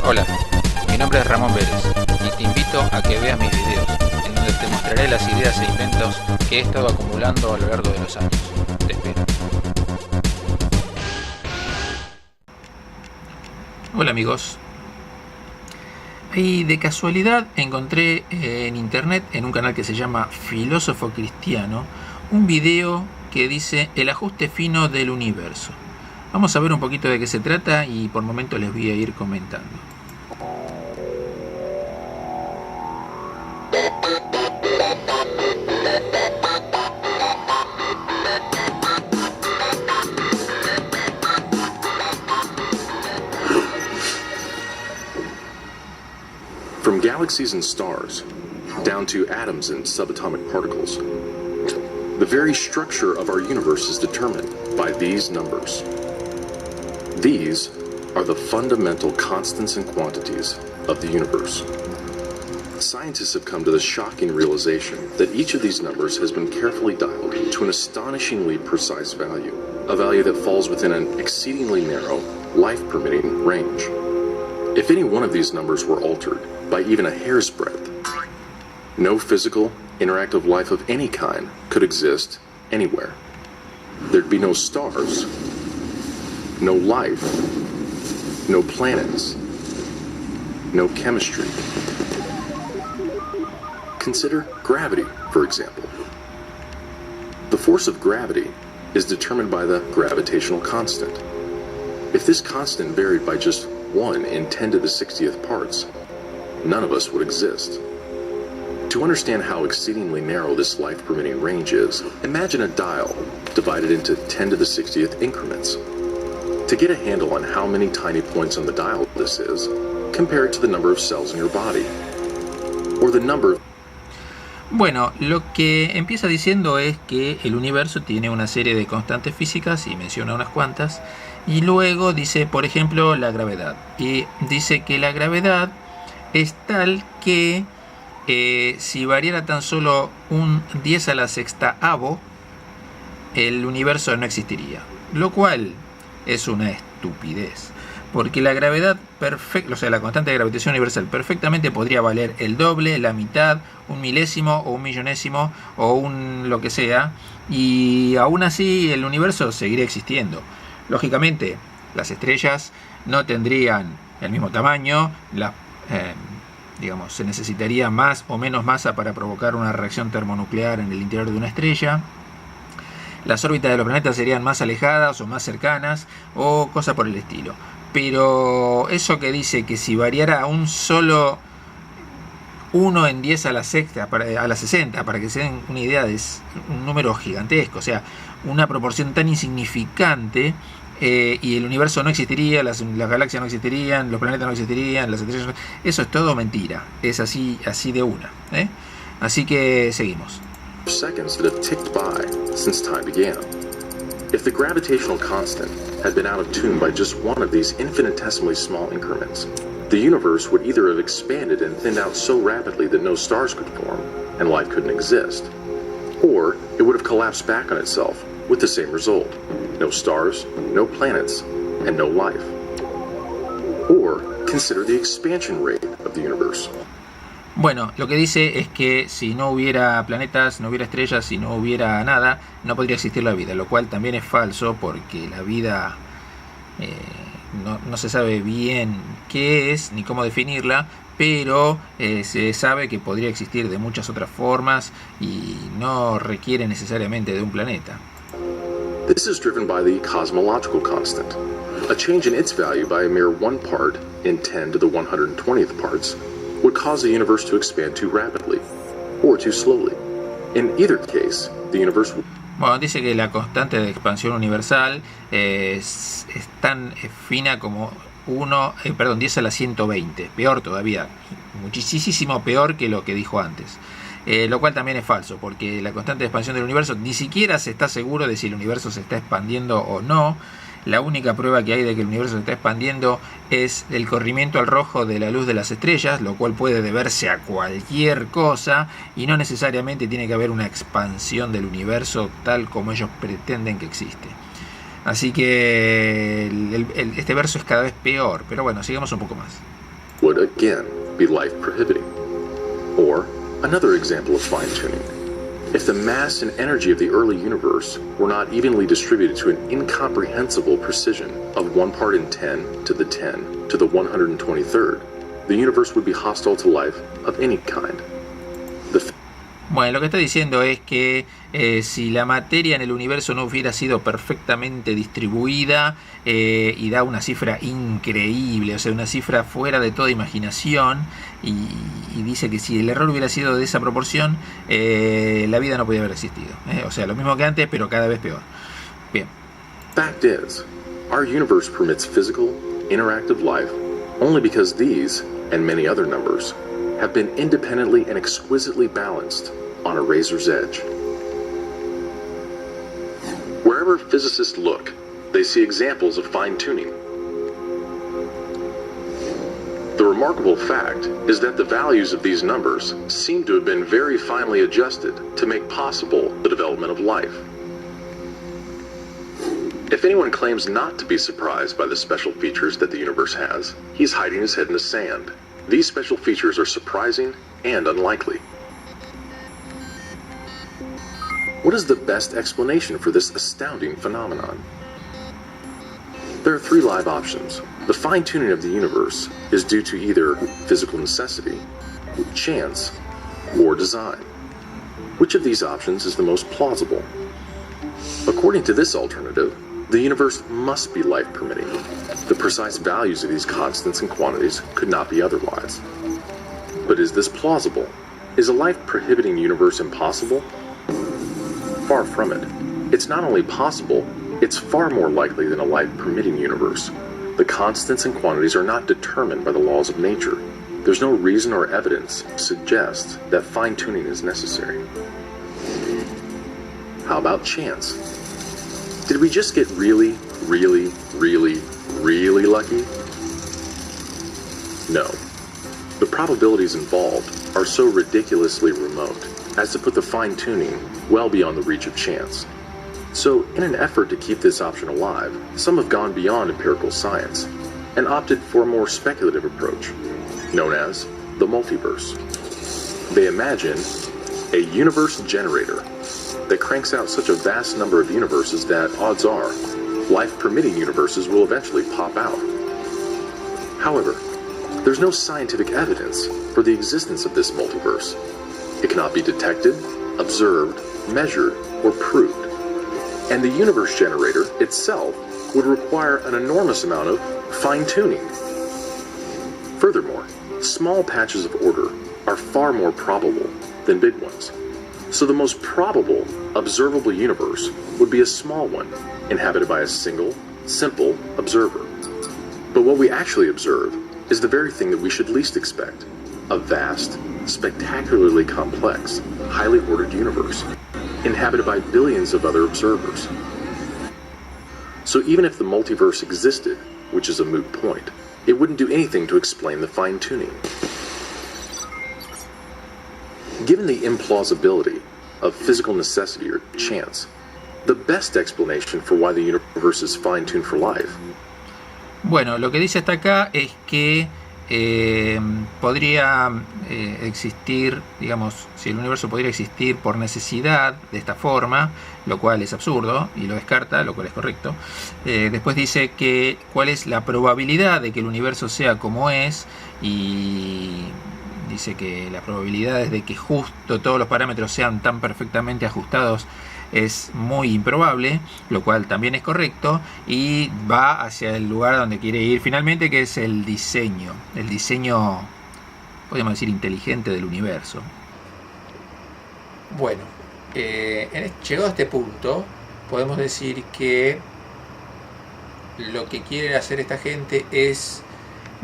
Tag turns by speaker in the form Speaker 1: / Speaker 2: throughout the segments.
Speaker 1: Hola, mi nombre es Ramón Vélez y te invito a que veas mis videos, en donde te mostraré las ideas e inventos que he estado acumulando a lo largo de los años. Te espero. Hola amigos. Y de casualidad encontré en internet, en un canal que se llama Filósofo Cristiano, un video que dice el ajuste fino del universo. Vamos a ver un poquito de qué se trata y por momentos les voy a ir comentando.
Speaker 2: From galaxies and stars, down to atoms and subatomic particles, the very structure of our universe is determined by these numbers. These are the fundamental constants and quantities of the universe. Scientists have come to the shocking realization that each of these numbers has been carefully dialed to an astonishingly precise value, a value that falls within an exceedingly narrow, life-permitting range. If any one of these numbers were altered by even a hair's breadth, no physical, interactive life of any kind could exist anywhere. There'd be no stars, no life, no planets, no chemistry. Consider gravity, for example. The force of gravity is determined by the gravitational constant. If this constant varied by just 1 in 10 to the 60th parts, none of us would exist. To understand how exceedingly narrow this life-permitting range is, imagine a dial divided into 10 to the 60th increments. To get a handle on how many tiny points on the dial this is, compare it to the number of cells in your body, or the number of...
Speaker 1: Bueno, lo que empieza diciendo es que el universo tiene una serie de constantes físicas y menciona unas cuantas, y luego dice, por ejemplo, la gravedad. Y dice que la gravedad es tal que si variara tan solo un 10 a la sextaavo, el universo no existiría. Lo cual es una estupidez. Porque la gravedad perfecta, o sea, la constante de gravitación universal perfectamente podría valer el doble, la mitad, un milésimo o un millonésimo o un lo que sea. Y aún así el universo seguiría existiendo. Lógicamente, las estrellas no tendrían el mismo tamaño, digamos, se necesitaría más o menos masa para provocar una reacción termonuclear en el interior de una estrella. Las órbitas de los planetas serían más alejadas o más cercanas o cosas por el estilo. Pero eso que dice que si variara un solo 1 en 10 a la sexta, a la 60, para que se den una idea, es un número gigantesco, o sea, una proporción tan insignificante, y el universo no existiría, las galaxias no existirían, los planetas no existirían, las estrellas no... Eso es todo mentira, es así de una, ¿eh? Así que seguimos.
Speaker 2: Seconds that have ticked by since time began. If the gravitational constant had been out of tune by just one of these infinitesimally small increments, the universe would either have expanded and thinned out so rapidly that no stars could form and life couldn't exist, or it would have collapsed back on itself with the same result: no stars, no planets, and no life. Or consider the expansion rate of the universe.
Speaker 1: Bueno, lo que dice es que si no hubiera planetas, no hubiera estrellas, si no hubiera nada, no podría existir la vida, lo cual también es falso porque la vida no se sabe bien qué es ni cómo definirla, pero se sabe que podría existir de muchas otras formas y no requiere necesariamente de un planeta.
Speaker 2: This is driven by the cosmological constant. A change in its value by a mere 1 part in 10 to the 120th parts would cause the universe to expand too rapidly, or too slowly. In either case, the universe would.
Speaker 1: Bueno, dice que la constante de expansión universal es tan fina como 10 a la 120. Peor todavía, muchísimo peor que lo que dijo antes. Lo cual también es falso, porque la constante de expansión del universo ni siquiera se está seguro de si el universo se está expandiendo o no. La única prueba que hay de que el universo se está expandiendo es el corrimiento al rojo de la luz de las estrellas, lo cual puede deberse a cualquier cosa y no necesariamente tiene que haber una expansión del universo tal como ellos pretenden que existe. Así que este verso es cada vez peor, pero bueno, sigamos un poco más.
Speaker 2: Would again be life prohibiting. Or another example of fine-tuning. If the mass and energy of the early universe were not evenly distributed to an incomprehensible precision of 1 part in 10 to the 10 to the 123rd, the universe would be hostile to life of any kind.
Speaker 1: Bueno, lo que está diciendo es que si la materia en el universo no hubiera sido perfectamente distribuida y da una cifra increíble, o sea, una cifra fuera de toda imaginación, y dice que si el error hubiera sido de esa proporción, la vida no podía haber existido. O sea, lo mismo que antes, pero cada vez peor. Bien.
Speaker 2: Fact is, our universe permits physical, interactive life only because these, and many other numbers, have been independently and exquisitely balanced on a razor's edge. Wherever physicists look, they see examples of fine-tuning. The remarkable fact is that the values of these numbers seem to have been very finely adjusted to make possible the development of life. If anyone claims not to be surprised by the special features that the universe has, he's hiding his head in the sand. These special features are surprising and unlikely. What is the best explanation for this astounding phenomenon? There are 3 live options. The fine-tuning of the universe is due to either physical necessity, chance, or design. Which of these options is the most plausible? According to this alternative, the universe must be life-permitting. The precise values of these constants and quantities could not be otherwise. But is this plausible? Is a life-prohibiting universe impossible? Far from it. It's not only possible, it's far more likely than a life-permitting universe. The constants and quantities are not determined by the laws of nature. There's no reason or evidence to suggest that fine-tuning is necessary. How about chance? Did we just get really lucky? No. The probabilities involved are so ridiculously remote as to put the fine-tuning well beyond the reach of chance. So, in an effort to keep this option alive, some have gone beyond empirical science and opted for a more speculative approach, known as the multiverse. They imagine a universe generator that cranks out such a vast number of universes that, odds are, life-permitting universes will eventually pop out. However, there's no scientific evidence for the existence of this multiverse. It cannot be detected, observed, measured, or proved. And the universe generator itself would require an enormous amount of fine-tuning. Furthermore, small patches of order are far more probable than big ones. So the most probable observable universe would be a small one, inhabited by a single, simple observer. But what we actually observe is the very thing that we should least expect: a vast, spectacularly complex, highly ordered universe, inhabited by billions of other observers. So even if the multiverse existed, which is a moot point, it wouldn't do anything to explain the fine-tuning. Given the implausibility of physical necessity or chance, the best explanation for why the universe is fine-tuned for life.
Speaker 1: Bueno, lo que dice hasta acá es que podría existir, digamos, si el universo podría existir por necesidad de esta forma, lo cual es absurdo y lo descarta, lo cual es correcto. Después dice que cuál es la probabilidad de que el universo sea como es, y dice que la probabilidad es de que justo todos los parámetros sean tan perfectamente ajustados es muy improbable, lo cual también es correcto, y va hacia el lugar donde quiere ir finalmente, que es el diseño, podríamos decir, inteligente del universo. Bueno, llegado a este punto, podemos decir que lo que quiere hacer esta gente es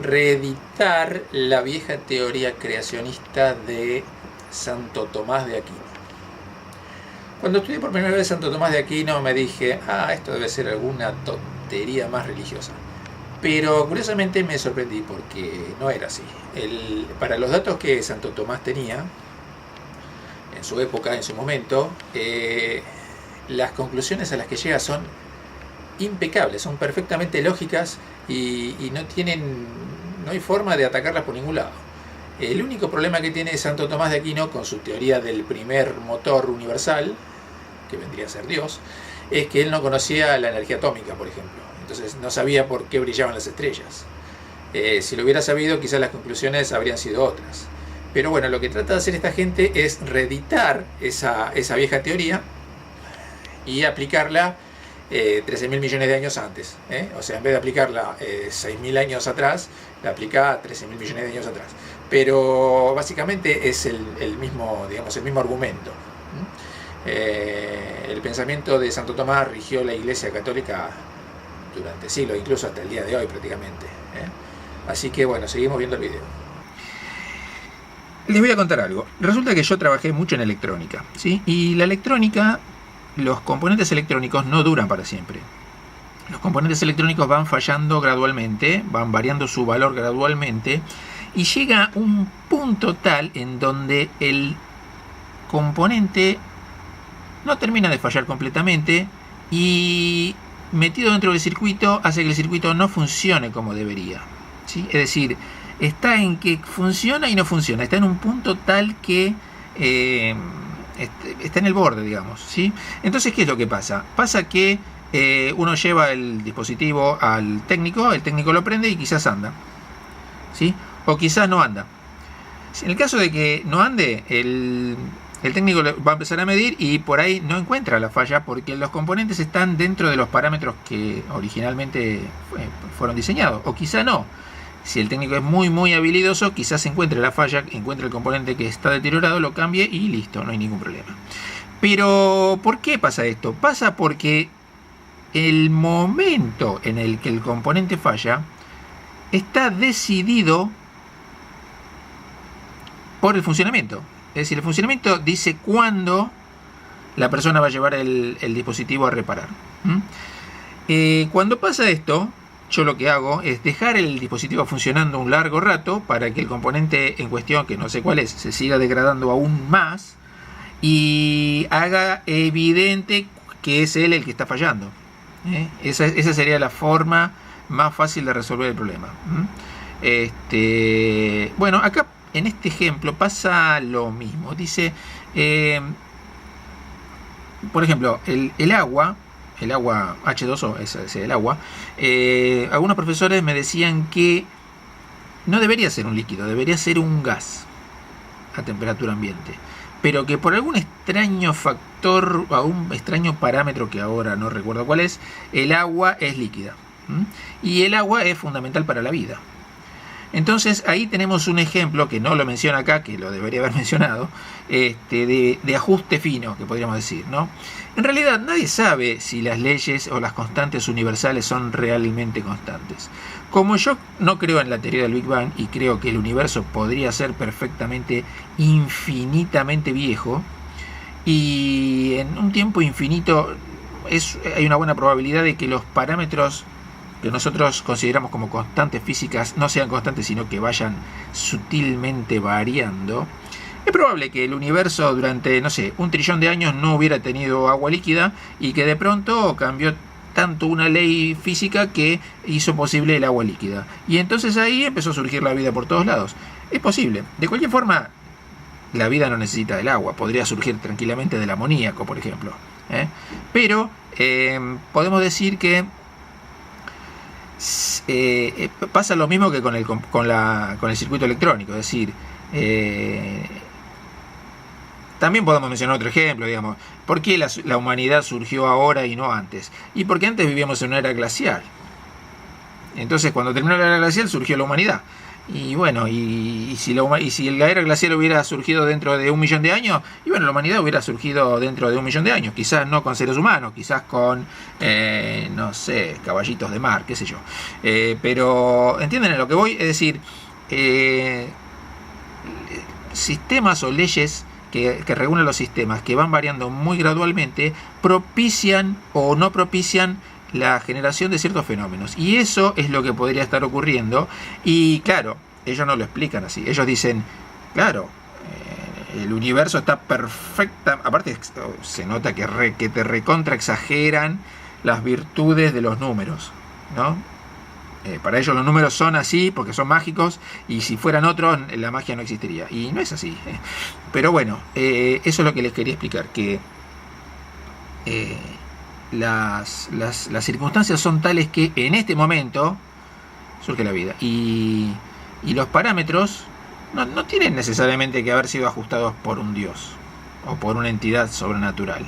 Speaker 1: reeditar la vieja teoría creacionista de Santo Tomás de Aquino. Cuando estudié por primera vez Santo Tomás de Aquino me dije, esto debe ser alguna tontería más religiosa. Pero curiosamente me sorprendí porque no era así. Para los datos que Santo Tomás tenía, en su época, en su momento, las conclusiones a las que llega son impecables, son perfectamente lógicas y no hay forma de atacarlas por ningún lado. El único problema que tiene Santo Tomás de Aquino con su teoría del primer motor universal, que vendría a ser Dios, es que él no conocía la energía atómica, por ejemplo. Entonces no sabía por qué brillaban las estrellas. Si lo hubiera sabido, quizás las conclusiones habrían sido otras. Pero bueno, lo que trata de hacer esta gente es reeditar esa vieja teoría y aplicarla 13.000 millones de años antes. O sea, en vez de aplicarla 6.000 años atrás, la aplica 13.000 millones de años atrás. Pero básicamente es el mismo argumento. El pensamiento de Santo Tomás rigió la Iglesia Católica durante siglos, incluso hasta el día de hoy prácticamente. Así que bueno, seguimos viendo el video. Les voy a contar algo. Resulta que yo trabajé mucho en electrónica, ¿sí? Y la electrónica, los componentes electrónicos no duran para siempre. Los componentes electrónicos van fallando gradualmente, van variando su valor gradualmente, y llega un punto tal en donde el componente no termina de fallar completamente y metido dentro del circuito hace que el circuito no funcione como debería, ¿sí? Es decir, está en que funciona y no funciona, está en un punto tal que está en el borde, digamos, ¿sí? Entonces, ¿qué es lo que pasa? Pasa que uno lleva el dispositivo al técnico, el técnico lo prende y quizás anda, ¿sí? O quizás no anda. En el caso de que no ande, el técnico va a empezar a medir y por ahí no encuentra la falla porque los componentes están dentro de los parámetros que originalmente fueron diseñados, o quizá no. Si el técnico es muy habilidoso, quizás encuentre la falla, encuentre el componente que está deteriorado, lo cambie y listo, no hay ningún problema. Pero, ¿por qué pasa esto? Pasa porque el momento en el que el componente falla está decidido por el funcionamiento. Es decir, el funcionamiento dice cuándo la persona va a llevar el dispositivo a reparar. Cuando pasa esto, yo lo que hago es dejar el dispositivo funcionando un largo rato para que el componente en cuestión, que no sé cuál es, se siga degradando aún más y haga evidente que es él el que está fallando. Esa sería la forma más fácil de resolver el problema. Bueno, acá en este ejemplo pasa lo mismo. Dice, por ejemplo, el agua H2O, es el agua. Algunos profesores me decían que no debería ser un líquido, debería ser un gas a temperatura ambiente. Pero que por algún extraño factor, o un extraño parámetro que ahora no recuerdo cuál es, el agua es líquida. Y el agua es fundamental para la vida. Entonces ahí tenemos un ejemplo que no lo menciona acá, que lo debería haber mencionado, de ajuste fino, que podríamos decir, ¿no? En realidad nadie sabe si las leyes o las constantes universales son realmente constantes. Como yo no creo en la teoría del Big Bang y creo que el universo podría ser perfectamente infinitamente viejo, y en un tiempo infinito hay una buena probabilidad de que los parámetros que nosotros consideramos como constantes físicas no sean constantes, sino que vayan sutilmente variando. Es probable que el universo durante, no sé, 1 trillón de años no hubiera tenido agua líquida y que de pronto cambió tanto una ley física que hizo posible el agua líquida. Y entonces ahí empezó a surgir la vida por todos lados. Es posible. De cualquier forma, la vida no necesita del agua. Podría surgir tranquilamente del amoníaco, por ejemplo. Pero podemos decir que pasa lo mismo que con el circuito electrónico. Es decir, también podemos mencionar otro ejemplo, digamos. ¿Por qué la humanidad surgió ahora y no antes? Y porque antes vivíamos en una era glacial. Entonces, cuando terminó la era glacial, surgió la humanidad. Y bueno, y si la era glacial hubiera surgido dentro de 1.000.000 de años, y bueno, la humanidad hubiera surgido dentro de 1.000.000 de años, quizás no con seres humanos, quizás con, no sé, caballitos de mar, qué sé yo. Pero, ¿entienden a lo que voy? Es decir, sistemas o leyes que regulan los sistemas, que van variando muy gradualmente, propician o no propician la generación de ciertos fenómenos, y eso es lo que podría estar ocurriendo. Y claro, ellos no lo explican así. Ellos dicen, claro, el universo está perfecta, aparte se nota que te recontra exageran las virtudes de los números, ¿no? Para ellos los números son así porque son mágicos, y si fueran otros la magia no existiría, y no es así. Pero bueno, eso es lo que les quería explicar, que las circunstancias son tales que en este momento surge la vida, y los parámetros no tienen necesariamente que haber sido ajustados por un dios o por una entidad sobrenatural,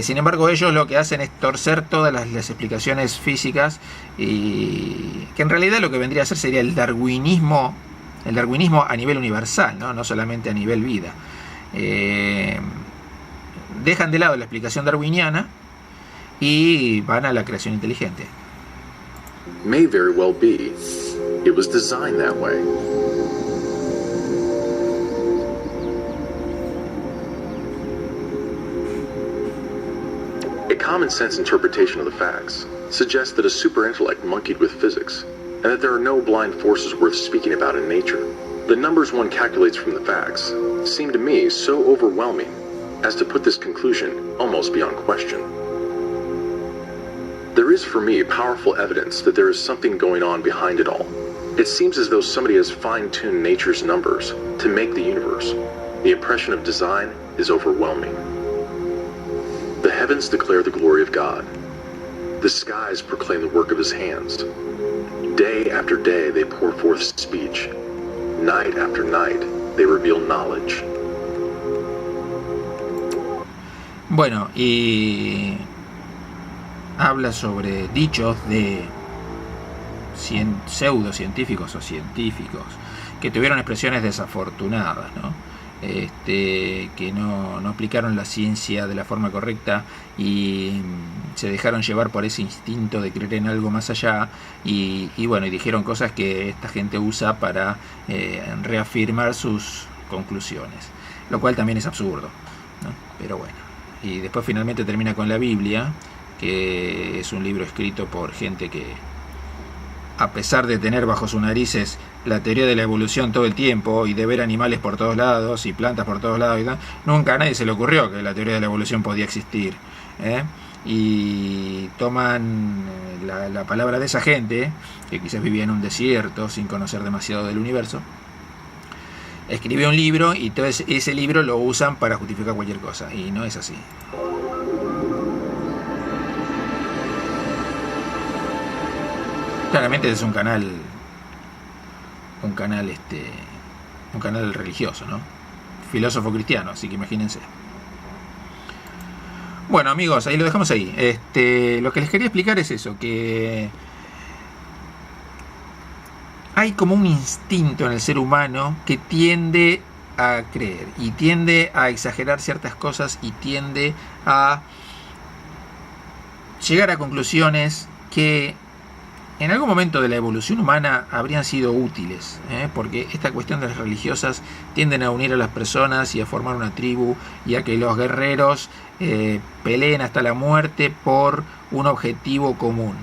Speaker 1: sin embargo, ellos lo que hacen es torcer todas las explicaciones físicas, y que en realidad lo que vendría a ser sería el darwinismo a nivel universal, no solamente a nivel vida. Dejan de lado la explicación darwiniana y van a la creación inteligente.
Speaker 2: May very well be. It was designed that way. A common sense interpretation of the facts suggests that a super intellect monkeyed with physics, and that there are no blind forces worth speaking about in nature. The numbers one calculates from the facts seem to me so overwhelming as to put this conclusion almost beyond question. There is for me powerful evidence that there is something going on behind it all. It seems as though somebody has fine-tuned nature's numbers to make the universe. The impression of design is overwhelming. The heavens declare the glory of God. The skies proclaim the work of his hands. Day after day they pour forth speech. Night after night they reveal knowledge.
Speaker 1: Bueno, y habla sobre dichos de pseudocientíficos o científicos que tuvieron expresiones desafortunadas, ¿no? Que no aplicaron la ciencia de la forma correcta y se dejaron llevar por ese instinto de creer en algo más allá, y bueno, y dijeron cosas que esta gente usa para reafirmar sus conclusiones, lo cual también es absurdo, ¿no? Pero bueno, y después finalmente termina con la Biblia, que es un libro escrito por gente que, a pesar de tener bajo sus narices la teoría de la evolución todo el tiempo y de ver animales por todos lados y plantas por todos lados y tal, nunca a nadie se le ocurrió que la teoría de la evolución podía existir, y toman la palabra de esa gente que quizás vivía en un desierto sin conocer demasiado del universo, escribió un libro, y todo ese libro lo usan para justificar cualquier cosa, y no es así. Claramente es un canal religioso, ¿no? Filósofo cristiano, así que imagínense. Bueno, amigos, ahí lo dejamos ahí. Lo que les quería explicar es eso, que hay como un instinto en el ser humano que tiende a creer y tiende a exagerar ciertas cosas y tiende a llegar a conclusiones que en algún momento de la evolución humana habrían sido útiles, porque esta cuestión de las religiosas tienden a unir a las personas y a formar una tribu, y a que los guerreros peleen hasta la muerte por un objetivo común.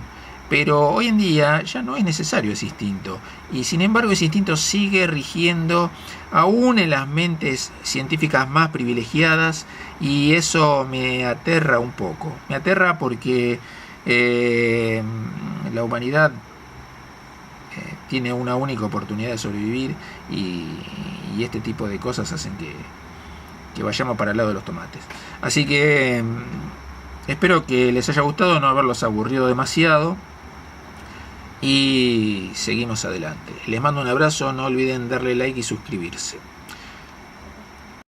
Speaker 1: Pero hoy en día ya no es necesario ese instinto, y sin embargo ese instinto sigue rigiendo aún en las mentes científicas más privilegiadas, y eso me aterra un poco. Me aterra porque la humanidad tiene una única oportunidad de sobrevivir, y este tipo de cosas hacen que vayamos para el lado de los tomates. Así que espero que les haya gustado, no haberlos aburrido demasiado, y seguimos adelante. Les mando un abrazo, no olviden darle like y suscribirse.